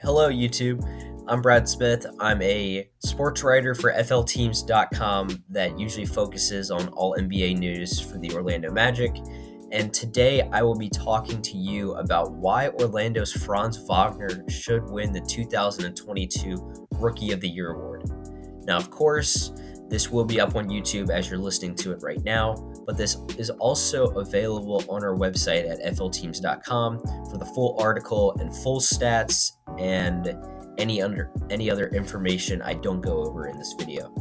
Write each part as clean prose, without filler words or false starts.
Hello, YouTube. I'm Brad Smith. I'm a sports writer for FLTeams.com that usually focuses on all NBA news for the Orlando Magic. And today I will be talking to you about why Orlando's Franz Wagner should win the 2022 Rookie of the Year award. Now, of course, this will be up on YouTube as you're listening to it right now, but this is also available on our website at FLTeams.com for the full article and full stats and any other information I don't go over in this video.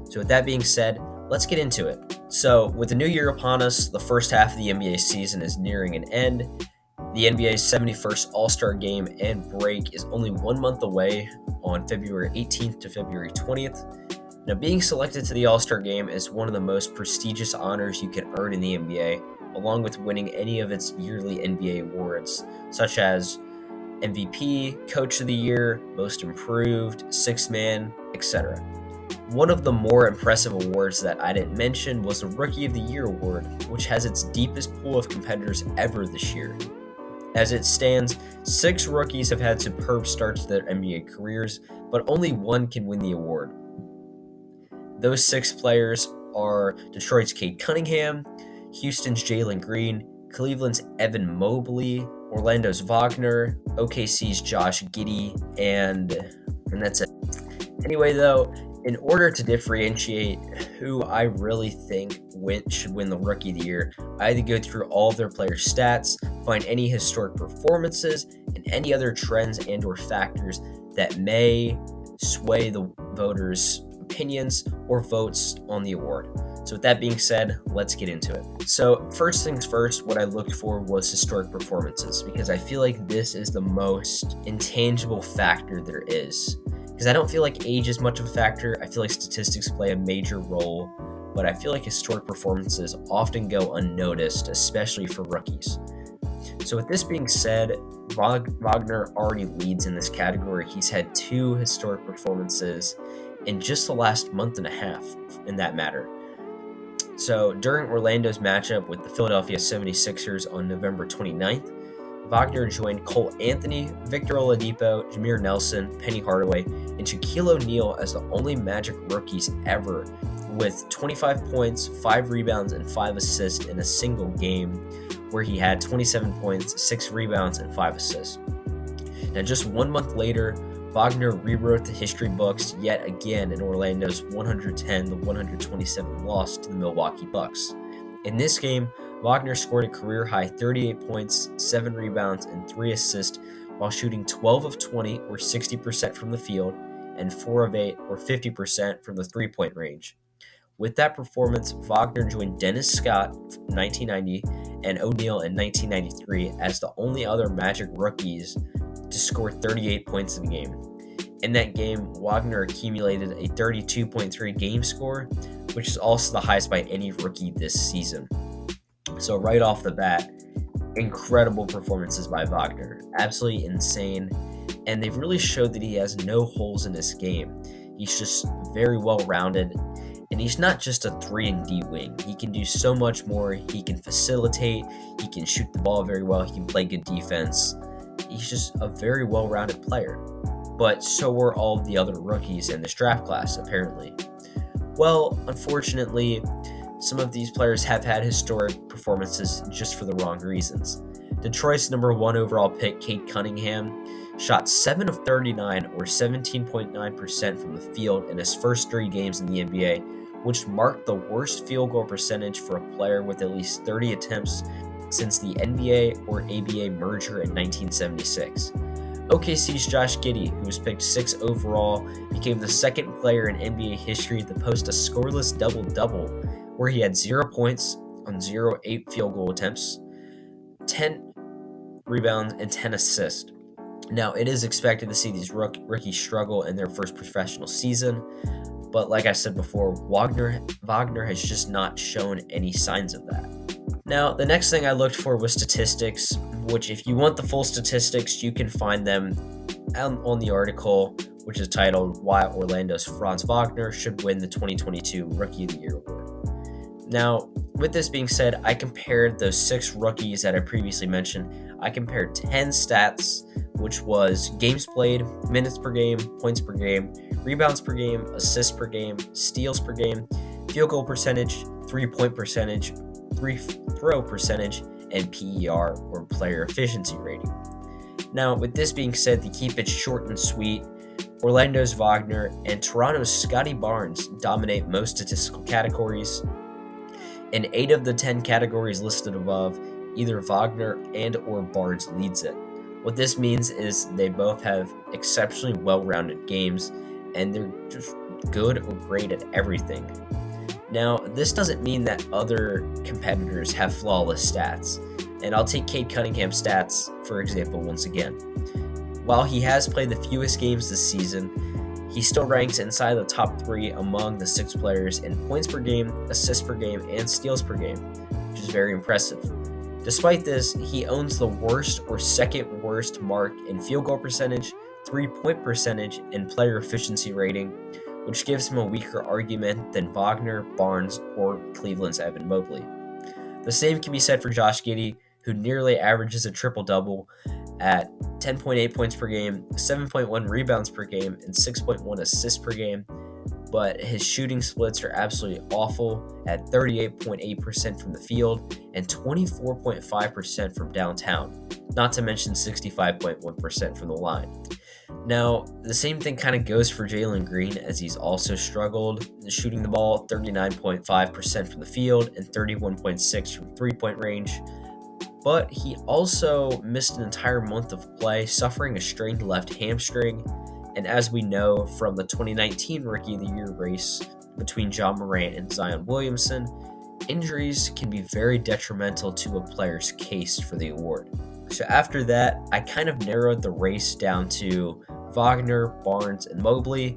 So with that being said, let's get into it. So with the new year upon us, the first half of the NBA season is nearing an end. The NBA's 71st All-Star Game and break is only 1 month away on February 18th to February 20th. Now, being selected to the All-Star Game is one of the most prestigious honors you can earn in the NBA, along with winning any of its yearly NBA awards, such as MVP, Coach of the Year, Most Improved, Sixth Man, etc. One of the more impressive awards that I didn't mention was the Rookie of the Year award, which has its deepest pool of competitors ever this year. As it stands, 6 rookies have had superb starts to their NBA careers, but only one can win the award. Those 6 players are Detroit's Cade Cunningham, Houston's Jalen Green, Cleveland's Evan Mobley, Orlando's Wagner, OKC's Josh Giddey, and that's it. Anyway, though, in order to differentiate who I really think should win the Rookie of the Year, I had to go through all of their players' stats, find any historic performances, and any other trends and or factors that may sway the voters' opinions or votes on the award. So with that being said, let's get into it. So first things first, what I looked for was historic performances, because I feel like this is the most intangible factor there is. Because I don't feel like age is much of a factor. I feel like statistics play a major role, but I feel like historic performances often go unnoticed, especially for rookies. So with this being said, Wagner already leads in this category. He's had 2 historic performances in just the last month and a half, in that matter. So during Orlando's matchup with the Philadelphia 76ers on November 29th, Wagner joined Cole Anthony, Victor Oladipo, Jameer Nelson, Penny Hardaway, and Shaquille O'Neal as the only Magic rookies ever with 25 points, 5 rebounds, and 5 assists in a single game, where he had 27 points, 6 rebounds, and 5 assists. Now, just 1 month later, Wagner rewrote the history books yet again in Orlando's 110-127 loss to the Milwaukee Bucks. In this game, Wagner scored a career-high 38 points, 7 rebounds, and 3 assists while shooting 12 of 20, or 60% from the field, and 4 of 8, or 50% from the three-point range. With that performance, Wagner joined Dennis Scott in 1990 and O'Neal in 1993 as the only other Magic rookies to score 38 points in the game. In that game, Wagner accumulated a 32.3 game score, which is also the highest by any rookie this season. So right off the bat, incredible performances by Wagner. Absolutely insane. And they've really showed that he has no holes in his game. He's just very well-rounded. And he's not just a 3-and-D wing. He can do so much more. He can facilitate. He can shoot the ball very well. He can play good defense. He's just a very well-rounded player. But so are all of the other rookies in this draft class, apparently. Well, unfortunately, some of these players have had historic performances just for the wrong reasons. Detroit's number 1 overall pick, Cade Cunningham, shot 7 of 39, or 17.9% from the field in his first 3 games in the NBA, which marked the worst field goal percentage for a player with at least 30 attempts since the NBA or ABA merger in 1976. OKC's Josh Giddey, who was picked 6th overall, became the second player in NBA history to post a scoreless double-double, where he had 0 points on 8 field goal attempts, 10 rebounds, and 10 assists. Now, it is expected to see these rookies struggle in their first professional season, but like I said before, Wagner has just not shown any signs of that. Now, the next thing I looked for was statistics, which if you want the full statistics, you can find them on the article, which is titled Why Orlando's Franz Wagner Should Win the 2022 Rookie of the Year Award. Now, with this being said, I compared those 6 rookies that I previously mentioned. I compared 10 stats, which was games played, minutes per game, points per game, rebounds per game, assists per game, steals per game, field goal percentage, 3-point percentage, free throw percentage, and PER, or player efficiency rating. Now, with this being said, to keep it short and sweet, Orlando's Wagner and Toronto's Scottie Barnes dominate most statistical categories. In 8 of the 10 categories listed above, either Wagner and or Barnes leads it. What this means is they both have exceptionally well-rounded games, and they're just good or great at everything. Now, this doesn't mean that other competitors have flawless stats, and I'll take Cade Cunningham's stats, for example, once again. While he has played the fewest games this season, he still ranks inside the top 3 among the 6 players in points per game, assists per game, and steals per game, which is very impressive. Despite this, he owns the worst or second worst mark in field goal percentage, 3-point percentage, and player efficiency rating, which gives him a weaker argument than Wagner, Barnes, or Cleveland's Evan Mobley. The same can be said for Josh Giddey, who nearly averages a triple-double at 10.8 points per game, 7.1 rebounds per game, and 6.1 assists per game, but his shooting splits are absolutely awful at 38.8% from the field and 24.5% from downtown, not to mention 65.1% from the line. Now, the same thing kind of goes for Jalen Green, as he's also struggled shooting the ball 39.5% from the field and 31.6% from three-point range. But he also missed an entire month of play, suffering a strained left hamstring. And as we know from the 2019 Rookie of the Year race between John Morant and Zion Williamson, injuries can be very detrimental to a player's case for the award. So after that, I kind of narrowed the race down to Wagner, Barnes, and Mobley.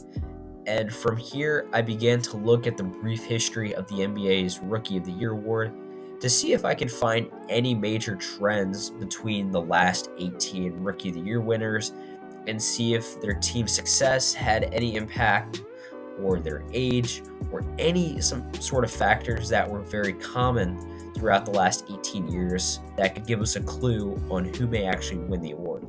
And from here, I began to look at the brief history of the NBA's Rookie of the Year award to see if I could find any major trends between the last 18 Rookie of the Year winners and see if their team success had any impact, or their age, or some sort of factors that were very common throughout the last 18 years that could give us a clue on who may actually win the award.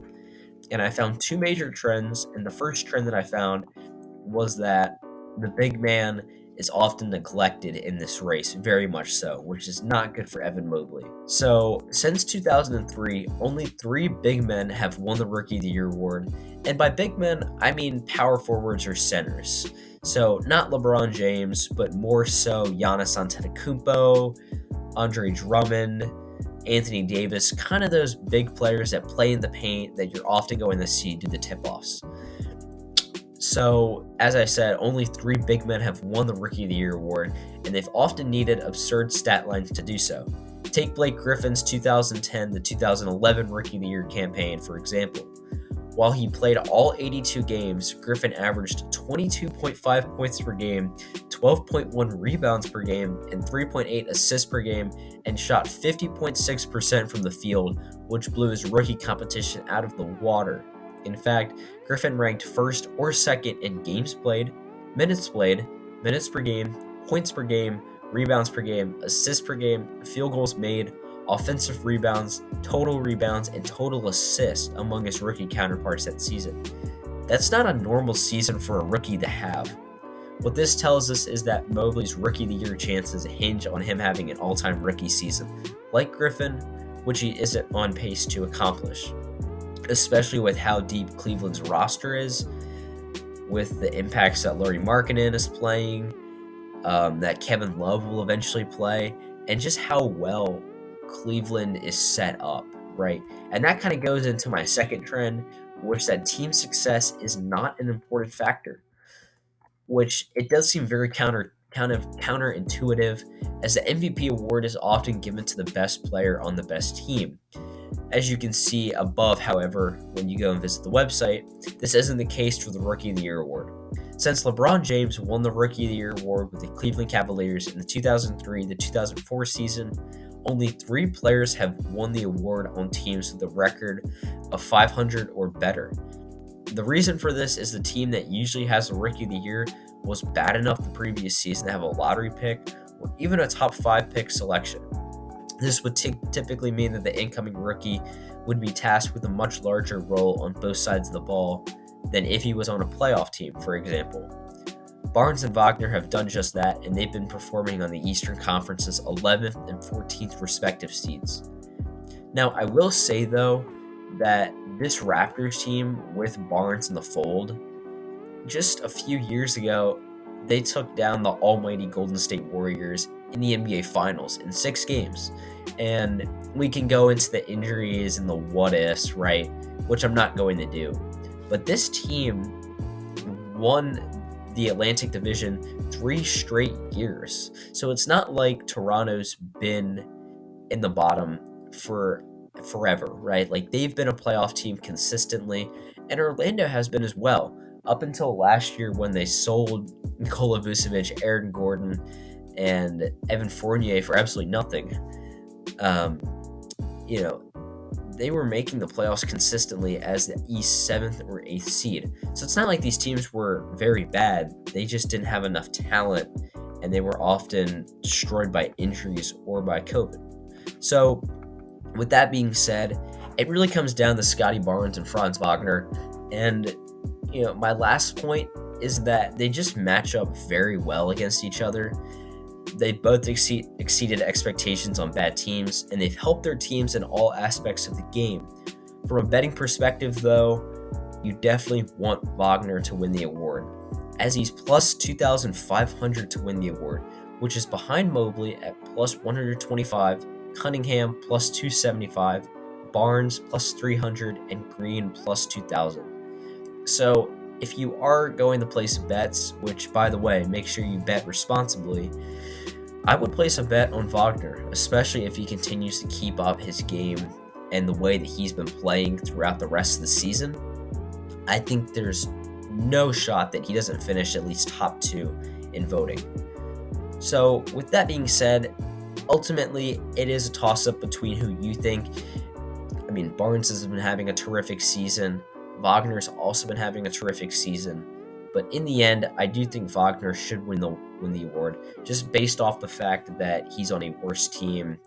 And I found 2 major trends, and the first trend that I found was that the big man is often neglected in this race, very much so, which is not good for Evan Mobley. So, since 2003, only 3 big men have won the Rookie of the Year award, and by big men, I mean power forwards or centers. So, not LeBron James, but more so Giannis Antetokounmpo, Andre Drummond, Anthony Davis, kind of those big players that play in the paint that you're often going to see do the tip-offs. So, as I said, only 3 big men have won the Rookie of the Year award, and they've often needed absurd stat lines to do so. Take Blake Griffin's 2010 to 2011 Rookie of the Year campaign, for example. While he played all 82 games, Griffin averaged 22.5 points per game, 12.1 rebounds per game, and 3.8 assists per game, and shot 50.6% from the field, which blew his rookie competition out of the water. In fact, Griffin ranked first or second in games played, minutes per game, points per game, rebounds per game, assists per game, field goals made, offensive rebounds, and total assists among his rookie counterparts that season. That's not a normal season for a rookie to have. What this tells us is that Mobley's Rookie of the Year chances hinge on him having an all-time rookie season, like Griffin, which he isn't on pace to accomplish, especially with how deep Cleveland's roster is, with the impacts that Lauri Markkanen is playing, that Kevin Love will eventually play, and just how well Cleveland is set up, right? And that kind of goes into my second trend, which that team success is not an important factor, which it does seem very counterintuitive, as the MVP award is often given to the best player on the best team. As you can see above, however, when you go and visit the website, this isn't the case for the Rookie of the Year award. Since LeBron James won the Rookie of the Year award with the Cleveland Cavaliers in the 2003 to 2004 season, only 3 players have won the award on teams with a record of 500 or better. The reason for this is the team that usually has the Rookie of the Year was bad enough the previous season to have a lottery pick, or even a top 5 pick selection. This would typically mean that the incoming rookie would be tasked with a much larger role on both sides of the ball than if he was on a playoff team, for example. Barnes and Wagner have done just that, and they've been performing on the Eastern Conference's 11th and 14th respective seeds. Now, I will say, though, that this Raptors team with Barnes in the fold, just a few years ago, they took down the almighty Golden State Warriors in the NBA Finals in 6 games. And we can go into the injuries and the what-ifs, right? Which I'm not going to do. But this team won the Atlantic Division 3 straight years. So it's not like Toronto's been in the bottom for forever, right? Like, they've been a playoff team consistently, and Orlando has been as well, up until last year when they sold Nikola Vucevic, Aaron Gordon, and Evan Fournier for absolutely nothing. They were making the playoffs consistently as the East 7th or 8th seed. So it's not like these teams were very bad. They just didn't have enough talent, and they were often destroyed by injuries or by COVID. So with that being said, it really comes down to Scottie Barnes and Franz Wagner. And, my last point is that they just match up very well against each other. They both exceeded expectations on bad teams, and they've helped their teams in all aspects of the game. From a betting perspective, though, you definitely want Wagner to win the award, as he's plus 2,500 to win the award, which is behind Mobley at plus 125, Cunningham plus 275, Barnes plus 300, and Green plus 2,000. So if you are going to place bets, which, by the way, make sure you bet responsibly, I would place a bet on Wagner, especially if he continues to keep up his game and the way that he's been playing throughout the rest of the season. I think there's no shot that he doesn't finish at least top 2 in voting. So with that being said, ultimately it is a toss-up between who you think. I mean, Barnes has been having a terrific season. Wagner's also been having a terrific season. But in the end, I do think Wagner should win the award, just based off the fact that he's on a worse team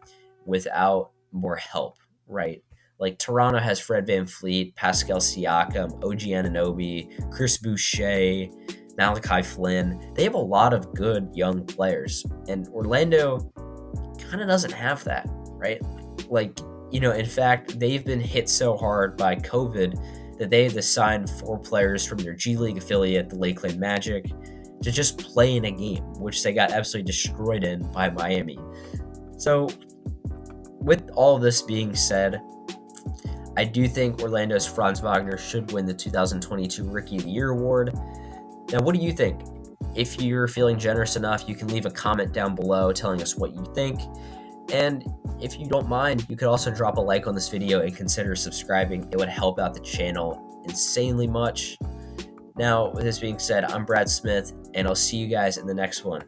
without more help, right? Like, Toronto has Fred VanVleet, Pascal Siakam, OG Anunoby, Chris Boucher, Malachi Flynn. They have a lot of good young players, and Orlando kind of doesn't have that, right? Like, in fact, they've been hit so hard by COVID that they had to sign 4 players from their G League affiliate, the Lakeland Magic, to just play in a game, which they got absolutely destroyed in by Miami. So, with all this being said, I do think Orlando's Franz Wagner should win the 2022 Rookie of the Year award. Now, what do you think? If you're feeling generous enough, you can leave a comment down below telling us what you think. And if you don't mind, you could also drop a like on this video and consider subscribing. It would help out the channel insanely much. Now, with this being said, I'm Brad Smith, and I'll see you guys in the next one.